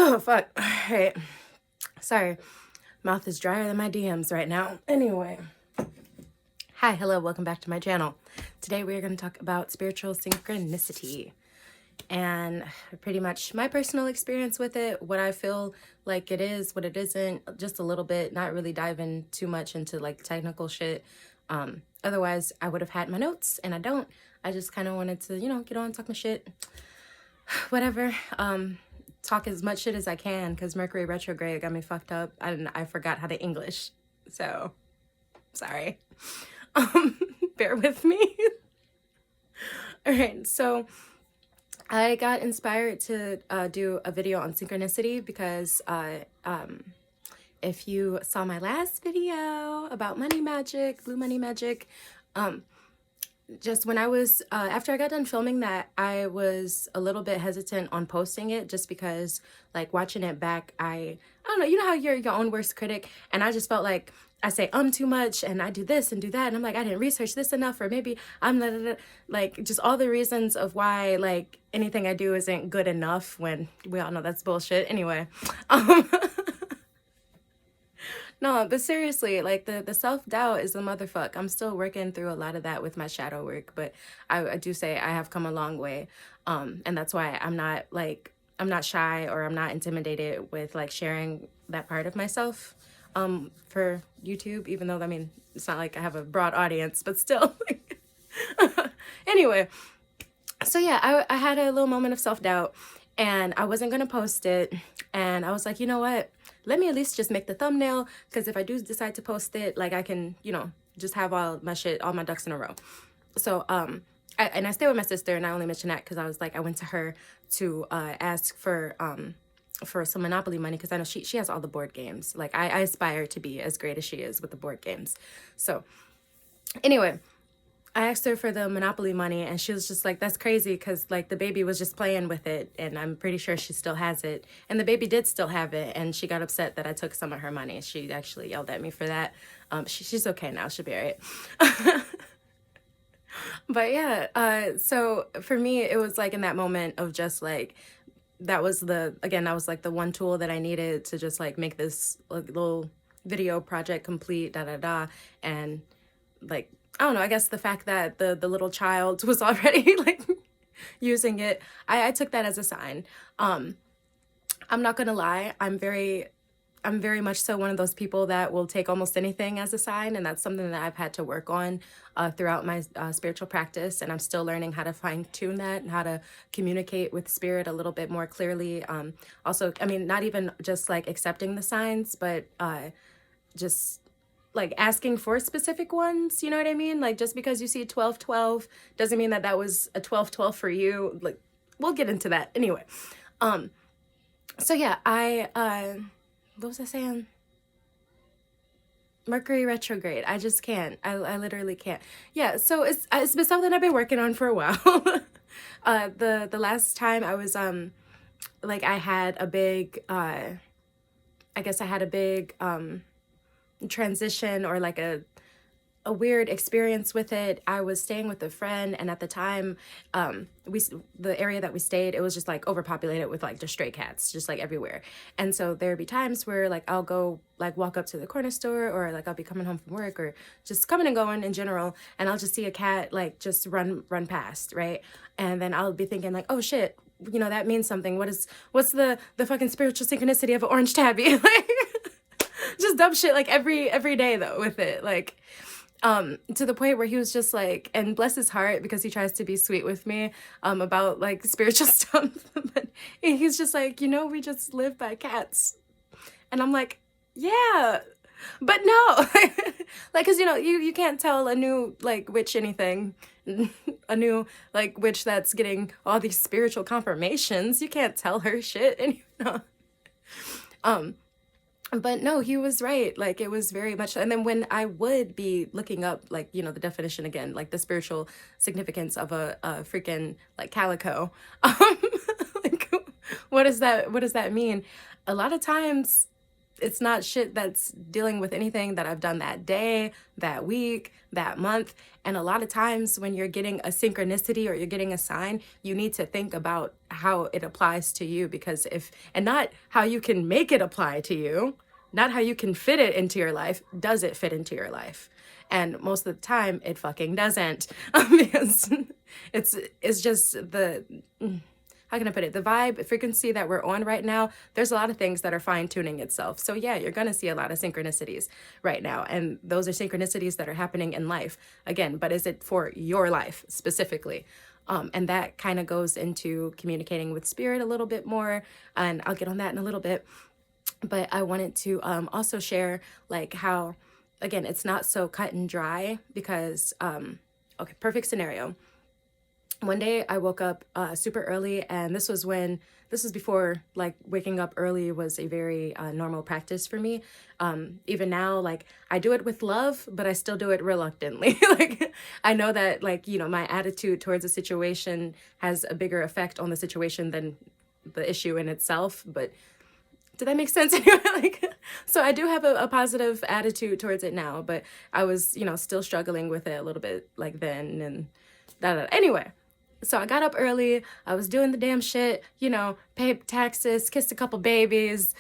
Oh, fuck. All right. Sorry. Mouth is drier than my DMs right now. Anyway. Hi, hello, welcome back to my channel. Today we are going to talk about spiritual synchronicity and pretty much my personal experience with it, what I feel like it is, what it isn't, just a little bit, not really diving too much into like technical shit. Otherwise, I would have had my notes and I don't. I just kind of wanted to, get on, talk my shit, whatever. Talk as much shit as I can because Mercury retrograde got me fucked up. I forgot how to English, so sorry. Bear with me. All right, so I got inspired to do a video on synchronicity because if you saw my last video about money magic, blue money magic, just when I was, after I got done filming that, I was a little bit hesitant on posting it just because, like, watching it back, I don't know, you know how you're your own worst critic, and I just felt like I say too much, and I do this and do that, and I'm like, I didn't research this enough, or maybe I'm like, just all the reasons of why, like, anything I do isn't good enough when we all know that's bullshit. Anyway, no, but seriously, like the self-doubt is the motherfuck. I'm still working through a lot of that with my shadow work, but I do say I have come a long way. And that's why I'm not shy or I'm not intimidated with like sharing that part of myself for YouTube, even though, I mean, it's not like I have a broad audience, but still. Anyway, so yeah, I had a little moment of self-doubt and I wasn't gonna post it, and I was like, you know what, let me at least just make the thumbnail, because if I do decide to post it, like, I can, just have all my shit, all my ducks in a row. So I stay with my sister, and I only mention that because I was like, I went to her to ask for some Monopoly money, because I know she has all the board games. Like, I aspire to be as great as she is with the board games. So anyway, I asked her for the Monopoly money, and she was just like, that's crazy, because like the baby was just playing with it, and I'm pretty sure she still has it. And the baby did still have it, and she got upset that I took some of her money. She actually yelled at me for that. She's okay now, she'll be all right. But yeah, so for me, it was like in that moment of just like, that was like the one tool that I needed to just like make this like, little video project complete, and like, I don't know, I guess the fact that the little child was already like using it, I took that as a sign. I'm not gonna lie, I'm very much so one of those people that will take almost anything as a sign, and that's something that I've had to work on throughout my spiritual practice, and I'm still learning how to fine-tune that and how to communicate with spirit a little bit more clearly. Also, I mean, not even just like accepting the signs, but just like asking for specific ones, you know what I mean? Like, just because you see 12-12 doesn't mean that that was a 12-12 for you. Like, we'll get into that anyway. So yeah, what was I saying? Mercury retrograde. I just can't. I literally can't. Yeah, so it's been something I've been working on for a while. The last time I was like, I had a big transition, or like a weird experience with it. I was staying with a friend, and at the time, the area that we stayed, it was just like overpopulated with like just stray cats, just like everywhere. And so there'd be times where like I'll go like walk up to the corner store, or like I'll be coming home from work, or just coming and going in general, and I'll just see a cat like just run past, right? And then I'll be thinking like, oh shit, that means something. What's the fucking spiritual synchronicity of an orange tabby? Like, just dumb shit like every day though with it, like to the point where he was just like, and bless his heart because he tries to be sweet with me about like spiritual stuff, but he's just like, we just live by cats. And I'm like, yeah, but no. Like, because you can't tell a new like witch anything, a new like witch that's getting all these spiritual confirmations, you can't tell her shit. And but no, he was right. Like, it was very much. And then when I would be looking up, like, the definition again, like the spiritual significance of a freaking like calico, like, what does that mean? A lot of times it's not shit that's dealing with anything that I've done that day, that week, that month. And a lot of times when you're getting a synchronicity or you're getting a sign, you need to think about how it applies to you, because and not how you can make it apply to you, not how you can fit it into your life. Does it fit into your life? And most of the time it fucking doesn't. Because it's just the, how can I put it? The vibe, frequency that we're on right now, there's a lot of things that are fine tuning itself. So yeah, you're going to see a lot of synchronicities right now. And those are synchronicities that are happening in life again, but is it for your life specifically? And that kind of goes into communicating with spirit a little bit more. And I'll get on that in a little bit. But I wanted to also share like how, again, it's not so cut and dry because, okay, perfect scenario. One day I woke up super early, and this was before like waking up early was a very normal practice for me. Even now, like I do it with love, but I still do it reluctantly. Like I know that like, you know, my attitude towards a situation has a bigger effect on the situation than the issue in itself. But did that make sense? Anyway, like, so I do have a positive attitude towards it now, but I was, you know, still struggling with it a little bit like then and that. Anyway. So I got up early, I was doing the damn shit, you know, paid taxes, kissed a couple babies,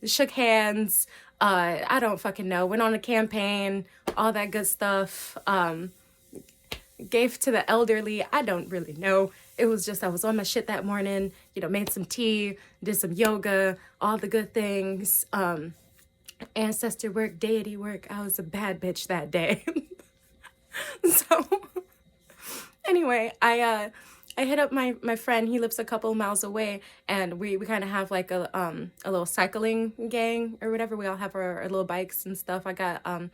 shook hands, I don't fucking know, went on a campaign, all that good stuff, gave to the elderly, I don't really know. It was just, I was on my shit that morning, you know, made some tea, did some yoga, all the good things, ancestor work, deity work. I was a bad bitch that day. So... Anyway, I hit up my friend. He lives a couple miles away, and we kind of have like a little cycling gang or whatever. We all have our little bikes and stuff. I got I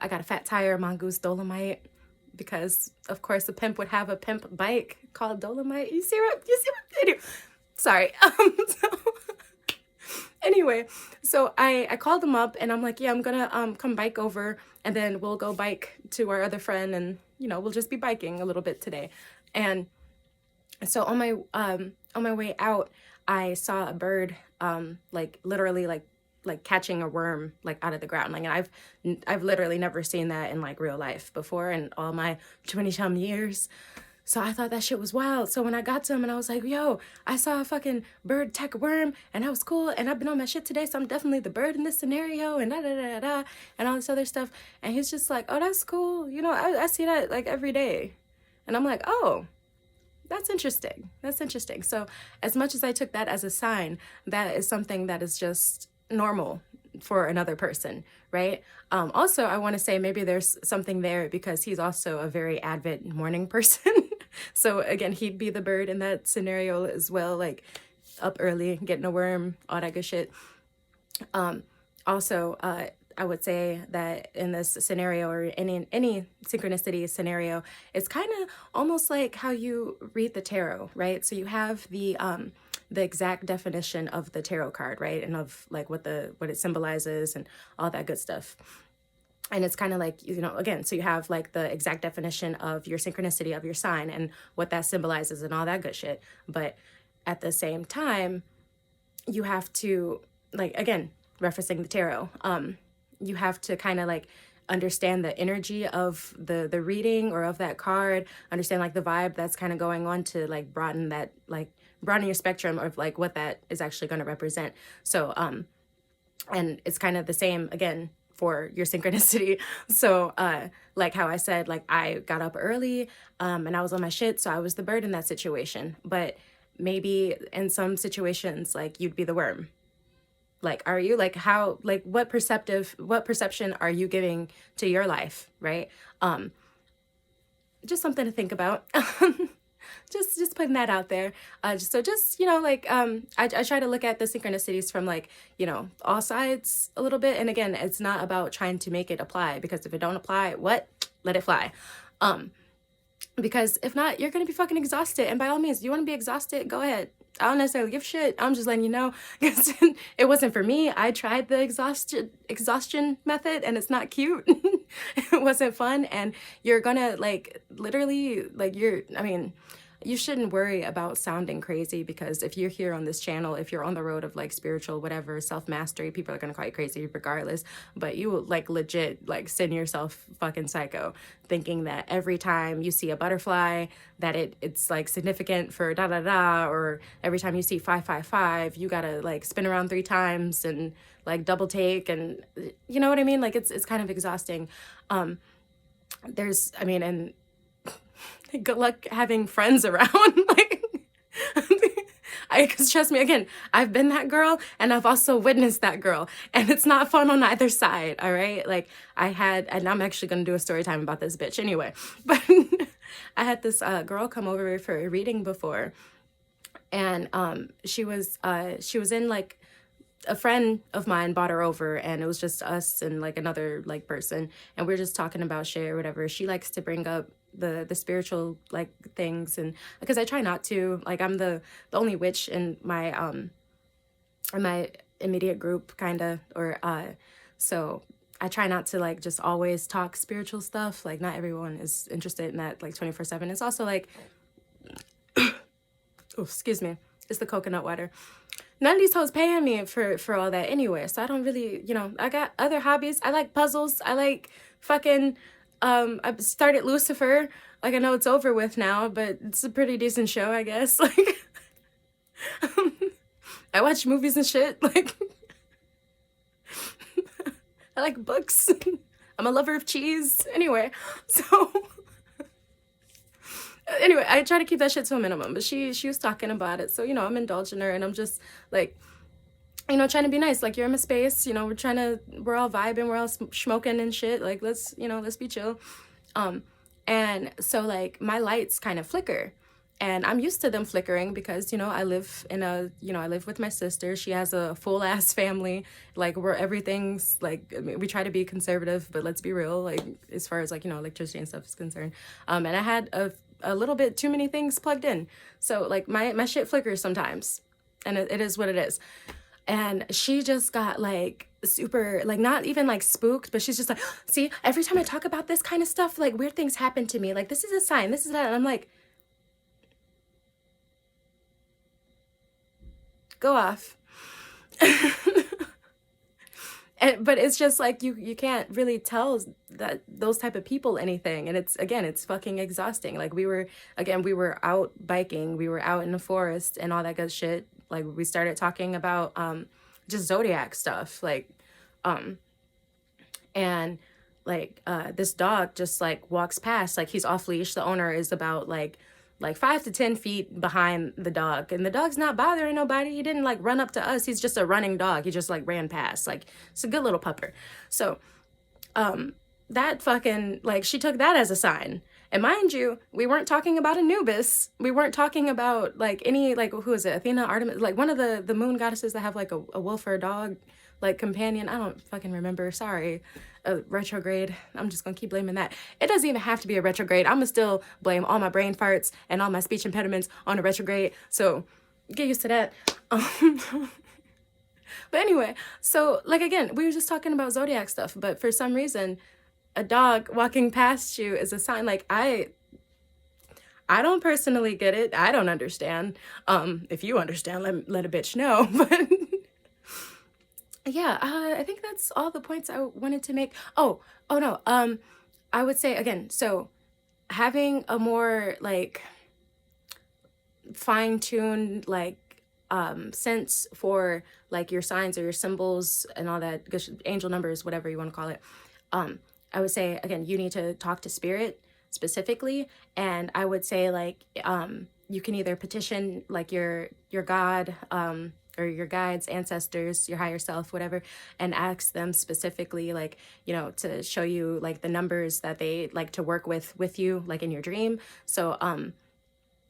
got a fat tire Mongoose Dolomite, because of course a pimp would have a pimp bike called Dolomite. You see what I do? Sorry. Anyway, so I called him up and I'm like, yeah, I'm gonna come bike over, and then we'll go bike to our other friend, and you know, we'll just be biking a little bit today. And so on my way out, I saw a bird like literally like catching a worm like out of the ground. Like I've literally never seen that in like real life before in all my 20-some years. So I thought that shit was wild. So when I got to him and I was like, yo, I saw a fucking bird attack a worm and that was cool. And I've been on my shit today, so I'm definitely the bird in this scenario and da da da da and all this other stuff. And he's just like, oh, that's cool. You know, I see that like every day. And I'm like, oh, that's interesting. That's interesting. So as much as I took that as a sign, that is something that is just normal for another person, right? Also, I want to say maybe there's something there because he's also a very avid morning person. So again, he'd be the bird in that scenario as well, like up early, getting a worm, all that good shit. Also, I would say that in this scenario or any synchronicity scenario, it's kind of almost like how you read the tarot, right? So you have the exact definition of the tarot card, right? And of like what it symbolizes and all that good stuff. And it's kind of like, you know, again, so you have like the exact definition of your synchronicity of your sign and what that symbolizes and all that good shit. But at the same time, you have to, like, again, referencing the tarot, you have to kind of like understand the energy of the reading or of that card, understand like the vibe that's kind of going on to like broaden your spectrum of like what that is actually going to represent. So, and it's kind of the same again for your synchronicity. So, like how I said, like I got up early, and I was on my shit. So I was the bird in that situation, but maybe in some situations, like you'd be the worm. Like, are you like how, like what perception are you giving to your life? Right. Just something to think about. Just putting that out there. Just, you know, like, I try to look at the synchronicities from like, you know, all sides a little bit. And again, it's not about trying to make it apply, because if it don't apply, let it fly. Because if not, you're going to be fucking exhausted. And by all means, you want to be exhausted, go ahead. I don't necessarily give shit. I'm just letting you know, because it wasn't for me. I tried the exhaustion method and it's not cute. It wasn't fun. And you're gonna like literally like you shouldn't worry about sounding crazy, because if you're here on this channel, if you're on the road of like spiritual whatever self-mastery, people are gonna call you crazy regardless. But you will like legit like send yourself fucking psycho thinking that every time you see a butterfly that it's like significant for da da da, or every time you see 555 you gotta like spin around 3 times and like double take, and you know what I mean, like it's kind of exhausting. There's, I mean, and good luck having friends around. Like, because trust me, again, I've been that girl and I've also witnessed that girl, and it's not fun on either side. All right. Like I had, and I'm actually going to do a story time about this bitch anyway, but I had this girl come over for a reading before, and she was in like, a friend of mine brought her over, and it was just us and like another like person, and we are just talking about shit or whatever. She likes to bring up the spiritual like things, and because I try not to, like I'm the only witch in my immediate group kind of, or so I try not to like just always talk spiritual stuff. Like not everyone is interested in that like 24/7. It's also like oh, excuse me, it's the coconut water. None of these hoes paying me for all that anyway, so I don't really, you know, I got other hobbies. I like puzzles. I like fucking, I started Lucifer. Like, I know it's over with now, but it's a pretty decent show, I guess. Like, I watch movies and shit. Like, I like books. I'm a lover of cheese. Anyway, so... Anyway, I try to keep that shit to a minimum, but she was talking about it, so you know I'm indulging her, and I'm just like, you know, trying to be nice. Like, you're in my space, you know, we're all vibing, we're all smoking and shit, like let's be chill. And so like my lights kind of flicker, and I'm used to them flickering because, you know, I live with my sister. She has a full ass family, like where everything's like, I mean, we try to be conservative, but let's be real, like as far as like, you know, electricity and stuff is concerned. And I had a little bit too many things plugged in, so like my shit flickers sometimes, and it is what it is. And she just got like super, like not even like spooked, but she's just like, see, every time I talk about this kind of stuff, like weird things happen to me, like this is a sign, this is that. And I'm like, go off. But it's just like you can't really tell that those type of people anything, and it's fucking exhausting. Like we were out biking, we were out in the forest and all that good shit. Like we started talking about just zodiac stuff, like and like this dog just like walks past, like he's off leash. The owner is about like 5 to 10 feet behind the dog, and the dog's not bothering nobody. He didn't like run up to us. He's just a running dog. He just like ran past. Like, it's a good little pupper. So that fucking, like, she took that as a sign. And mind you, we weren't talking about Anubis. We weren't talking about like any, like, who is it, Athena, Artemis, like one of the moon goddesses that have like a wolf or a dog like companion. I don't fucking remember, sorry. Retrograde, I'm just gonna keep blaming that. It doesn't even have to be a retrograde. I'm gonna still blame all my brain farts and all my speech impediments on a retrograde, so get used to that. But anyway, so like again, we were just talking about zodiac stuff, but for some reason a dog walking past you is a sign. Like I don't personally get it. I don't understand. If you understand, let a bitch know. But yeah, I think that's all the points I wanted to make. Oh no. I would say again, so having a more like fine-tuned like sense for like your signs or your symbols and all that angel numbers, whatever you want to call it. I would say again, you need to talk to spirit specifically, and I would say like you can either petition like your God, or your guides, ancestors, your higher self, whatever, and ask them specifically, like, you know, to show you like the numbers that they like to work with you, like in your dream. So,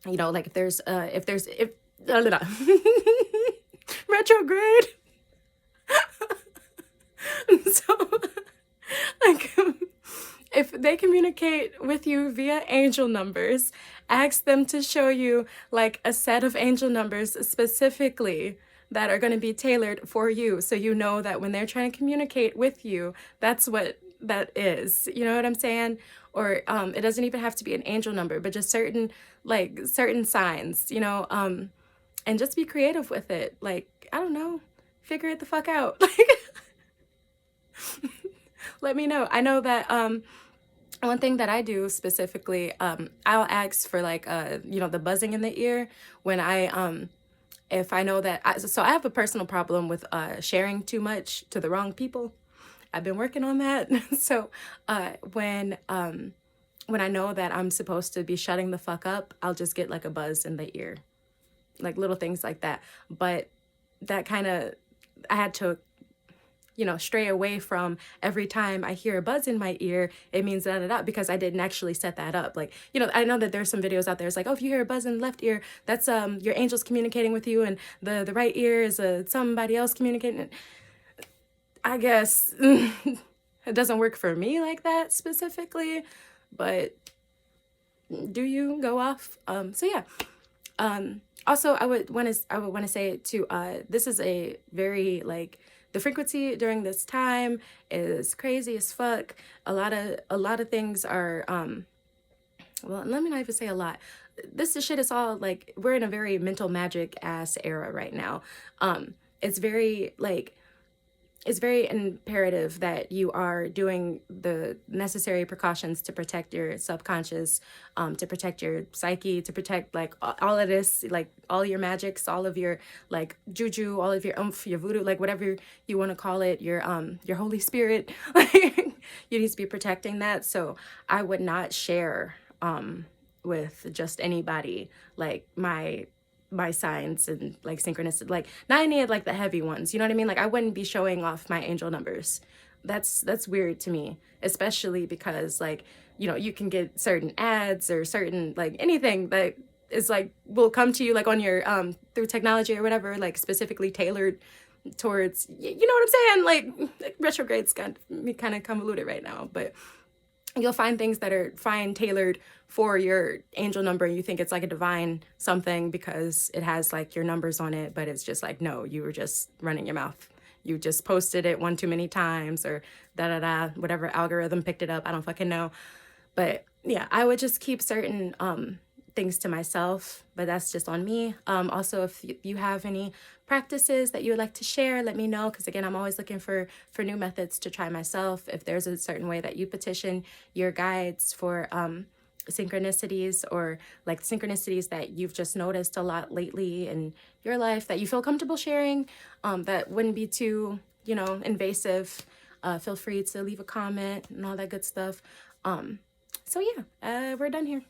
you know, like if retrograde. So, like, if they communicate with you via angel numbers, ask them to show you like a set of angel numbers specifically that are going to be tailored for you, so you know that when they're trying to communicate with you, that's what that is, you know what I'm saying? Or it doesn't even have to be an angel number, but just certain, like, certain signs, you know, and just be creative with it. Like, I don't know, figure it the fuck out. Like, let me know. I know that one thing that I do specifically, I'll ask for like you know, the buzzing in the ear when I if I know that so I have a personal problem with sharing too much to the wrong people. I've been working on that. So when I know that I'm supposed to be shutting the fuck up, I'll just get like a buzz in the ear, like little things like that. But that kind of, I had to, you know, stray away from every time I hear a buzz in my ear, it means da da da, because I didn't actually set that up. Like, you know, I know that there's some videos out there. It's like, oh, if you hear a buzz in the left ear, that's your angels communicating with you, and the right ear is somebody else communicating. I guess it doesn't work for me like that specifically, but do you go off? So yeah. Also, I would want to say too, this is a very, like, the frequency during this time is crazy as fuck. A lot of things are well, let me not even say a lot. This shit is all like, we're in a very mental magic ass era right now. It's very, like, it's very imperative that you are doing the necessary precautions to protect your subconscious, to protect your psyche, to protect like all of this, like all your magics, all of your like juju, all of your your voodoo, like whatever you want to call it, your Holy Spirit. Like, you need to be protecting that. So I would not share with just anybody like my signs and like synchronicity, like not any of like the heavy ones, you know what I mean? Like, I wouldn't be showing off my angel numbers. That's weird to me, especially because, like, you know, you can get certain ads or certain, like, anything that is like will come to you like on your through technology or whatever, like specifically tailored towards, you know what I'm saying? Like, retrograde's kind of convoluted right now, but you'll find things that are fine tailored for your angel number. You think it's like a divine something because it has like your numbers on it, but it's just like, no, you were just running your mouth. You just posted it one too many times, or da da da, whatever algorithm picked it up. I don't fucking know. But yeah, I would just keep certain things to myself, but that's just on me. Also, if you have any practices that you would like to share, let me know, because again, I'm always looking for new methods to try myself. If there's a certain way that you petition your guides for synchronicities, or like synchronicities that you've just noticed a lot lately in your life that you feel comfortable sharing, that wouldn't be too, you know, invasive, feel free to leave a comment and all that good stuff. So yeah, we're done here.